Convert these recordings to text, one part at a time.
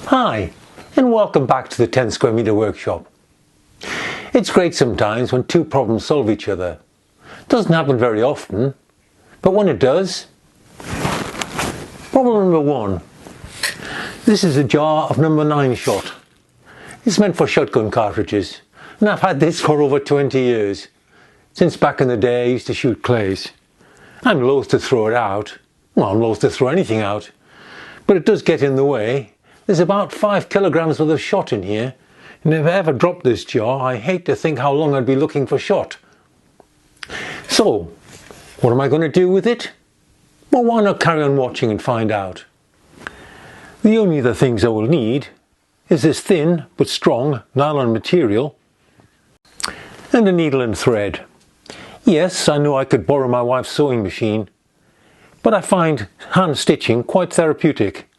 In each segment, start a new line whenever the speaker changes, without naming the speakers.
Hi, and welcome back to the 10 square meter workshop. It's great sometimes when two problems solve each other. It doesn't happen very often, but when it does. Problem number one. This is a jar of number 9 shot. It's meant for shotgun cartridges, and I've had this for over 20 years. Since back in the day I used to shoot clays. I'm loath to throw it out. Well, I'm loath to throw anything out, but it does get in the way. There's about 5 kilograms worth of shot in here, and if I ever dropped this jar, I hate to think how long I'd be looking for shot. So, what am I going to do with it? Well, why not carry on watching and find out? The only other things I will need is this thin but strong nylon material and a needle and thread. Yes, I know I could borrow my wife's sewing machine, but I find hand stitching quite therapeutic.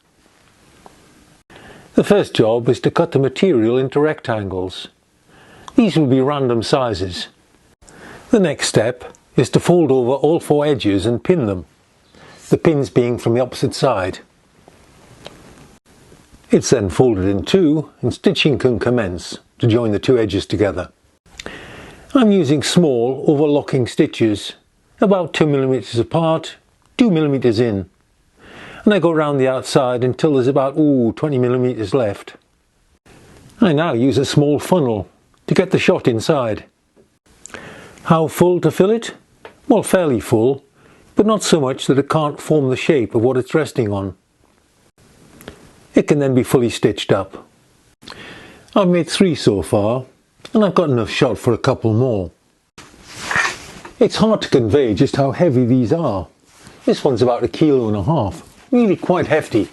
The first job is to cut the material into rectangles. These will be random sizes. The next step is to fold over all 4 edges and pin them, the pins being from the opposite side. It's then folded in 2 and stitching can commence to join the 2 edges together. I'm using small overlocking stitches, about 2mm apart, 2mm in. And I go around the outside until there's about 20mm left. I now use a small funnel to get the shot inside. How full to fill it? Well, fairly full, but not so much that it can't form the shape of what it's resting on. It can then be fully stitched up. I've made 3 so far, and I've got enough shot for a couple more. It's hard to convey just how heavy these are. This one's about 1.5 kilos. Really quite hefty.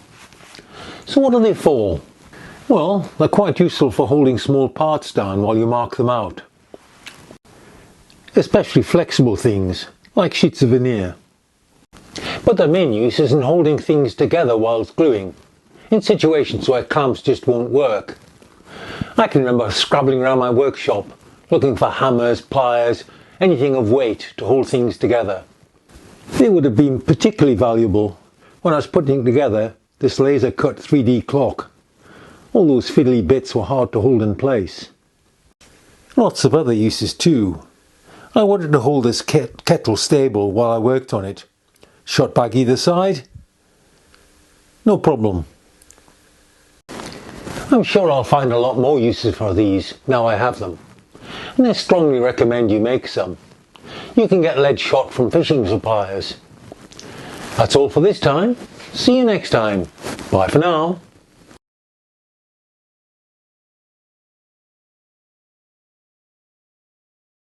So what are they for? Well, they're quite useful for holding small parts down while you mark them out. Especially flexible things, like sheets of veneer. But their main use is in holding things together whilst gluing, in situations where clamps just won't work. I can remember scrabbling around my workshop, looking for hammers, pliers, anything of weight to hold things together. They would have been particularly valuable when I was putting together this laser cut 3D clock. All those fiddly bits were hard to hold in place. Lots of other uses too. I wanted to hold this kettle stable while I worked on it. Shot back either side? No problem. I'm sure I'll find a lot more uses for these now I have them. And I strongly recommend you make some. You can get lead shot from fishing suppliers. That's all for this time. See you next time. Bye for now.